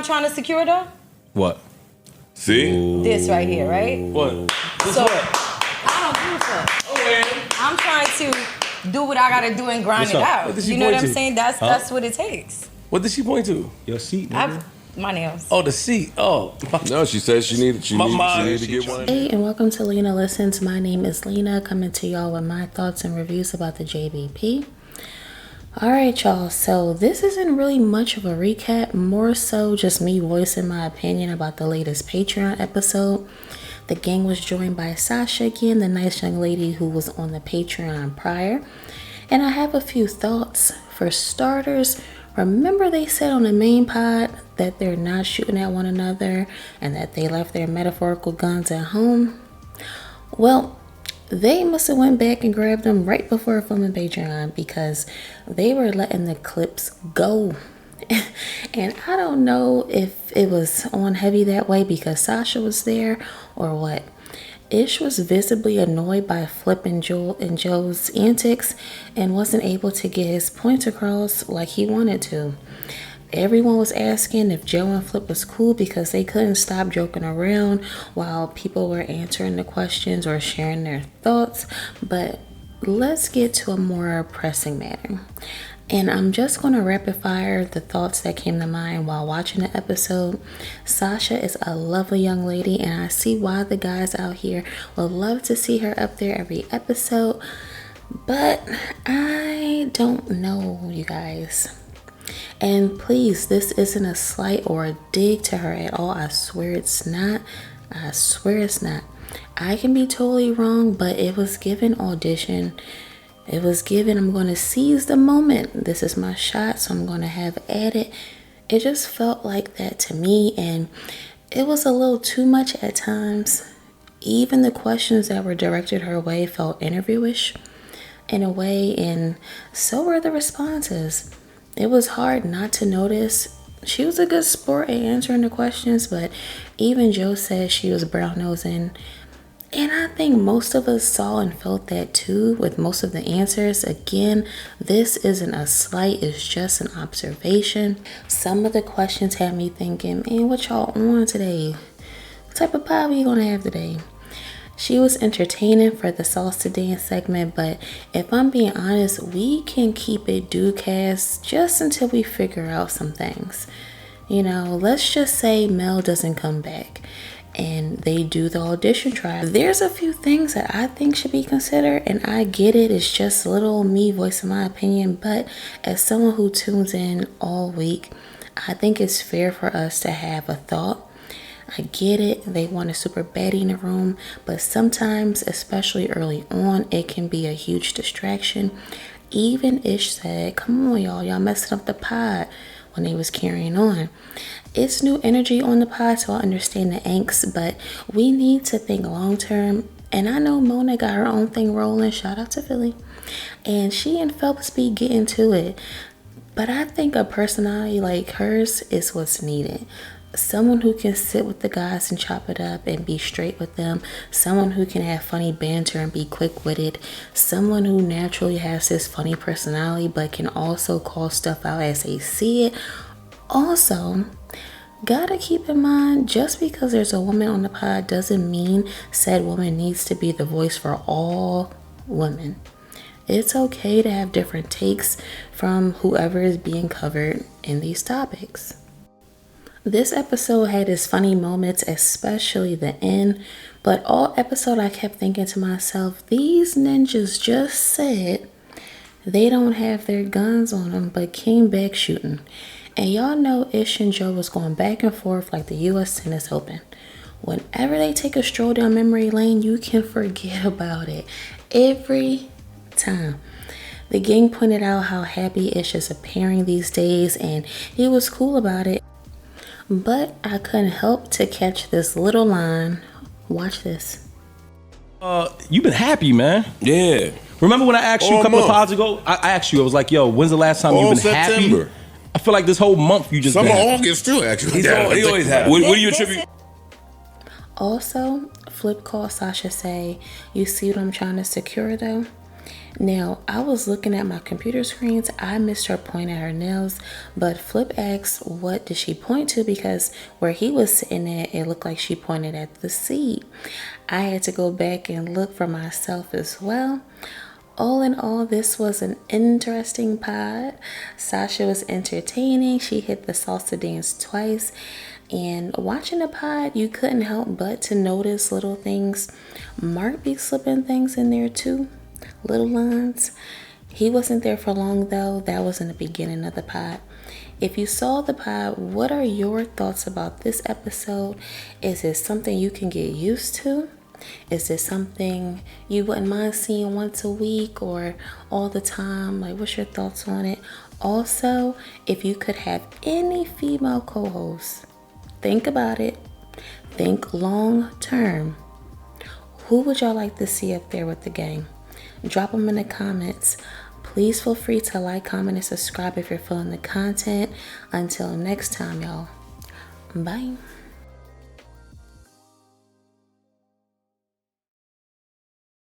trying to secure though? What? See? This right here, right? What? This So what? I don't give a fuck. Oh, man. I'm trying to do what I gotta do and grind What's it up? out. What did she You know what point I'm to? saying? That's what it takes. What did she point to? Your seat, nigga. My nails. Oh, the seat. Oh. No, she said she needed to get one. Hey, and welcome to Lena Listens. My name is Lena, coming to y'all with my thoughts and reviews about the JBP. Alright, y'all, so this isn't really much of a recap, more so just me voicing my opinion about the latest Patreon episode. The gang was joined by Sasha again, the nice young lady who was on the Patreon prior. And I have a few thoughts. For starters, remember they said on the main pod that they're not shooting at one another and that they left their metaphorical guns at home? Well, they must have went back and grabbed them right before filming Patreon because they were letting the clips go. And I don't know if it was on heavy that way because Sasha was there or what. Ish was visibly annoyed by Flip and Joe's antics and wasn't able to get his point across like he wanted to. Everyone was asking if Joe and Flip was cool because they couldn't stop joking around while people were answering the questions or sharing their thoughts. But let's get to a more pressing matter. And I'm just going to rapid fire the thoughts that came to mind while watching the episode. Sasha is a lovely young lady, and I see why the guys out here would love to see her up there every episode. But I don't know, you guys. And please, this isn't a slight or a dig to her at all. I swear it's not. I swear it's not. I can be totally wrong, but it was given audition. It was given, I'm going to seize the moment. This is my shot, so I'm going to have at it. It just felt like that to me, and it was a little too much at times. Even the questions that were directed her way felt interviewish in a way, and so were the responses. It was hard not to notice. She was a good sport at answering the questions, but even Joe said she was brown-nosing. And I think most of us saw and felt that too with most of the answers. Again, this isn't a slight, it's just an observation. Some of the questions had me thinking, man, what y'all on today? What type of pie we gonna have today? She was entertaining for the salsa dance segment, but if I'm being honest, we can keep it do-cast just until we figure out some things. You know, let's just say Mel doesn't come back and they do the audition trial. There's a few things that I think should be considered, and I get it, it's just little me voicing my opinion, but as someone who tunes in all week, I think it's fair for us to have a thought. I get it, they want a super baddie in the room, but sometimes, especially early on, it can be a huge distraction. Even Ish said, come on y'all messing up the pod when they was carrying on. It's new energy on the pod, so I understand the angst, but we need to think long term. And I know Mona got her own thing rolling, shout out to Philly, and she and Phelps be getting to it. But I think a personality like hers is what's needed. Someone who can sit with the guys and chop it up and be straight with them. Someone who can have funny banter and be quick-witted. Someone who naturally has this funny personality but can also call stuff out as they see it. Also, gotta keep in mind, just because there's a woman on the pod doesn't mean said woman needs to be the voice for all women. It's okay to have different takes from whoever is being covered in these topics. This episode had its funny moments, especially the end, but all episode I kept thinking to myself, these ninjas just said they don't have their guns on them but came back shooting. And y'all know Ish and Joe was going back and forth like the U.S. Tennis Open. Whenever they take a stroll down memory lane, you can forget about it. Every time. The gang pointed out how happy Ish is appearing these days, and he was cool about it. But I couldn't help to catch this little line. Watch this. You been happy, man. Yeah. Remember when I asked you a couple of pods ago? I asked you, I was like, yo, when's the last time you've been September. happy? I feel like this whole month you just Summer, been happy. August too, actually. He always happy. What do you attribute? Also, Flip called Sasha say, you see what I'm trying to secure though? Now, I was looking at my computer screens. I missed her point at her nails, but Flip asked, what did she point to? Because where he was sitting at, it looked like she pointed at the seat. I had to go back and look for myself as well. All in all, this was an interesting pod. Sasha was entertaining. She hit the salsa dance twice. And watching the pod, you couldn't help but to notice little things. Mark be slipping things in there too. Little lines. He wasn't there for long though. That was in the beginning of the pod. If you saw the pod, what are your thoughts about this episode? Is it something you can get used to? Is this something you wouldn't mind seeing once a week or all the time? Like, what's your thoughts on it? Also, if you could have any female co-host, think about it. Think long term. Who would y'all like to see up there with the gang? Drop them in the comments. Please feel free to like, comment, and subscribe if you're feeling the content. Until next time, y'all. Bye.